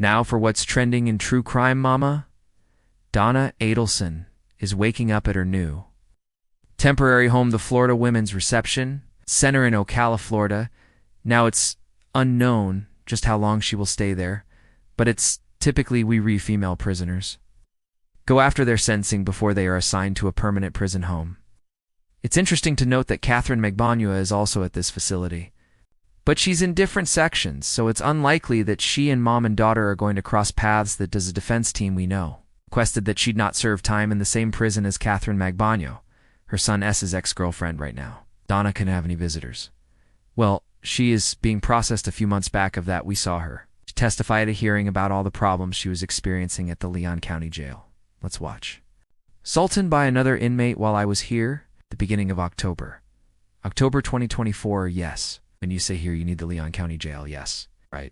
Now for what's trending in true crime, mama. Donna Adelson is waking up at her new temporary home, the Florida Women's Reception Center in Ocala, Florida. Now it's unknown just how long she will stay there, but it's typically we female prisoners go after their sentencing before they are assigned to a permanent prison home. It's interesting to note that Catherine Magbanua is also at this facility, but she's in different sections, so it's unlikely that she and mom and daughter are going to cross paths. That does a defense team we know requested that she'd not serve time in the same prison as Catherine Magbanua, her son S's ex-girlfriend right now. Donna couldn't have any visitors. Well, she is being processed a few months back of that. We saw her. She testified at a hearing about all the problems she was experiencing at the Leon County Jail. Let's watch. Assaulted by another inmate while I was here, the beginning of October. October 2024, yes. When you say here, you need the Leon County Jail, yes. Right.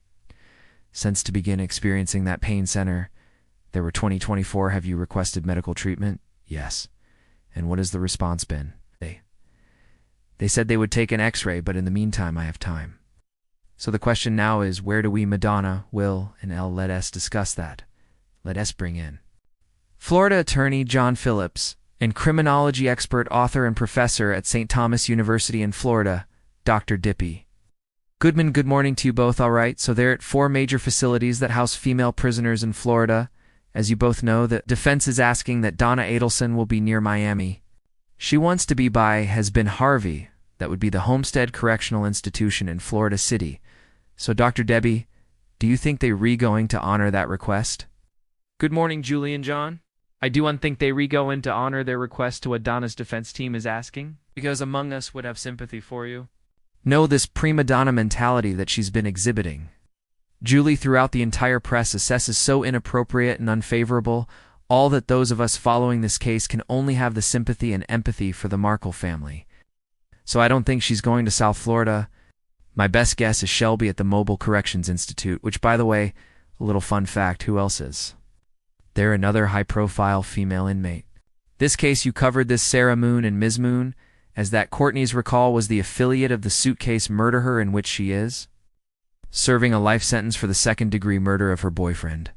Since to begin experiencing that pain center, there were 2024, have you requested medical treatment? Yes. And what has the response been? They said they would take an x-ray, but in the meantime, I have time. So the question now is, where do we, Madonna, Will, and L, let us discuss that? Let us bring in Florida attorney John Phillips and criminology expert, author, and professor at St. Thomas University in Florida, Dr. Dippy. Goodman, good morning to you both. All right, so they're at 4 major facilities that house female prisoners in Florida. As you both know, the defense is asking that Donna Adelson will be near Miami. She wants to be by has been Harvey. That would be the Homestead Correctional Institution in Florida City. So Dr. Debbie, do you think they going to honor that request? Good morning, Julie and John. I do think they going to honor their request to what Donna's defense team is asking, because among us would have sympathy for you. No, this prima donna mentality that she's been exhibiting. Julie, throughout the entire press, assesses so inappropriate and unfavorable, all that those of us following this case can only have the sympathy and empathy for the Markel family. So I don't think she's going to South Florida. My best guess is Shelby at the Mobile Corrections Institute, which, by the way, a little fun fact, who else is? They're another high-profile female inmate. This case you covered, this Sarah Moon and Ms. Moon, as that Courtney's recall was the affiliate of the suitcase murderer in which she is serving a life sentence for the second-degree murder of her boyfriend,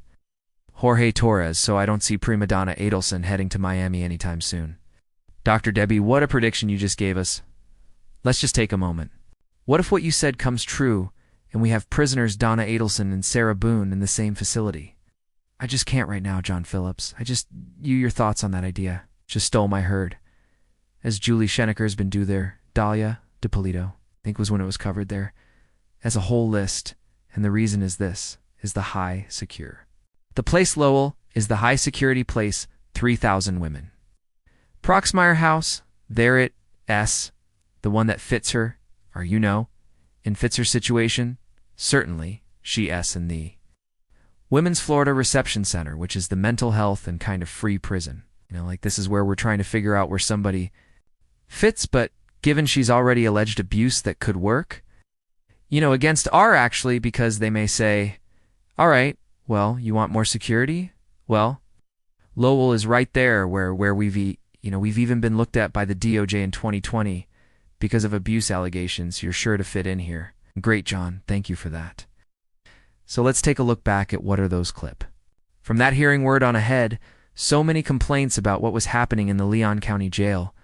Jorge Torres, so I don't see prima donna Adelson heading to Miami anytime soon. Dr. Debbie, what a prediction you just gave us. Let's just take a moment. What if what you said comes true, and we have prisoners Donna Adelson and Sarah Boone in the same facility? I just can't right now, John Phillips. Your thoughts on that idea just stole my herd. As Julie Scheneker's been due there, Dahlia DiPolito, I think was when it was covered there, as a whole list, and the reason is this, is the high secure. The place Lowell is the high security place, 3,000 women. Proxmire House, there it, S, the one that fits her, or in fits her situation, certainly, she S in the Women's Florida Reception Center, which is the mental health and kind of free prison. This is where we're trying to figure out where somebody fits, but given she's already alleged abuse that could work, against R actually, because they may say, all right, well, you want more security? Well, Lowell is right there where we've even been looked at by the DOJ in 2020 because of abuse allegations. You're sure to fit in here. Great, John. Thank you for that. So let's take a look back at what are those clip. From that hearing word on ahead, so many complaints about what was happening in the Leon County Jail.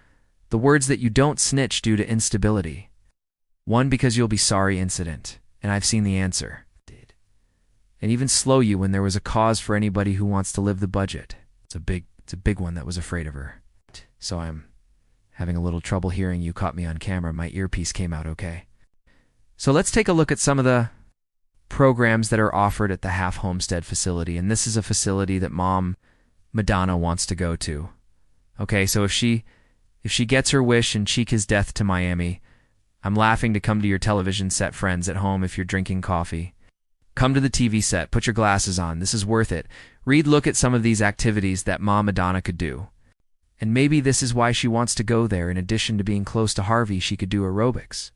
The words that you don't snitch due to instability. One, because you'll be sorry incident, and I've seen the answer. And even slow you when there was a cause for anybody who wants to live the budget. It's a big one that was afraid of her. So I'm having a little trouble hearing you. Caught me on camera. My earpiece came out okay. So let's take a look at some of the programs that are offered at the Half Homestead facility, and this is a facility that Mom Madonna wants to go to. Okay, so if she gets her wish and cheek his death to Miami, I'm laughing to come to your television set friends at home if you're drinking coffee. Come to the TV set, put your glasses on, this is worth it. Look at some of these activities that Mom Madonna could do. And maybe this is why she wants to go there. In addition to being close to Harvey, she could do aerobics.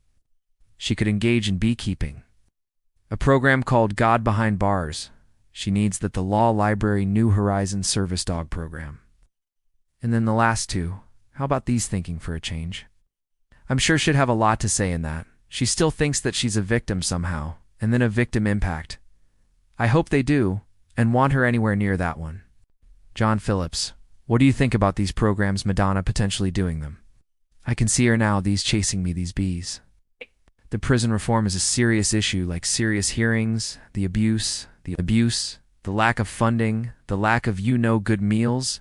She could engage in beekeeping. A program called God Behind Bars. She needs that the Law Library New Horizons Service Dog program. And then the last two, how about these thinking for a change? I'm sure she'd have a lot to say in that. She still thinks that she's a victim somehow, and then a victim impact. I hope they do, and want her anywhere near that one. John Phillips, what do you think about these programs, Madonna potentially doing them? I can see her now, these chasing me, these bees. The prison reform is a serious issue, like serious hearings, the abuse, the lack of funding, the lack of good meals,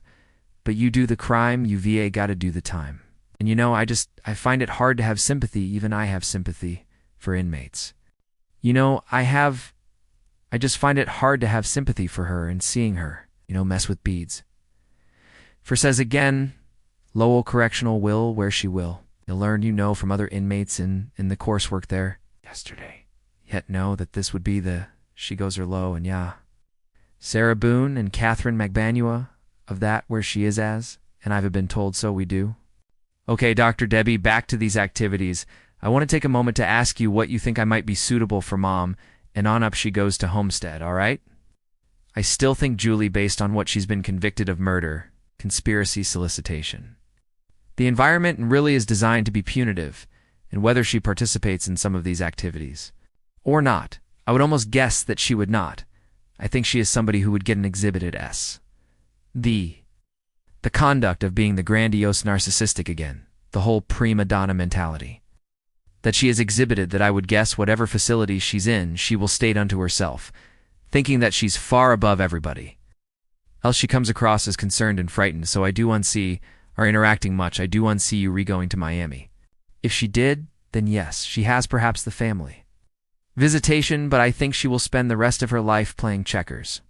but you do the crime, you VA gotta do the time. And I find it hard to have sympathy, even I have sympathy for inmates. I just find it hard to have sympathy for her and seeing her, mess with beads. For says again, Lowell Correctional will where she will. You'll learn, from other inmates in the coursework there yesterday. Yet know that this would be the she goes her low and yeah. Sarah Boone and Catherine Magbanua of that where she is as, and I've been told so we do. Okay, Dr. Debbie, back to these activities. I want to take a moment to ask you what you think I might be suitable for Mom, and on up she goes to Homestead, all right? I still think Julie, based on what she's been convicted of murder, conspiracy, solicitation. The environment really is designed to be punitive, and whether she participates in some of these activities or not, I would almost guess that she would not. I think she is somebody who would get an exhibited S. The conduct of being the grandiose narcissistic again, the whole prima donna mentality. That she has exhibited that I would guess whatever facility she's in, she will state unto herself, thinking that she's far above everybody. Else she comes across as concerned and frightened, so I do unsee, are interacting much, I do unsee you re-going to Miami. If she did, then yes, she has perhaps the family visitation, but I think she will spend the rest of her life playing checkers.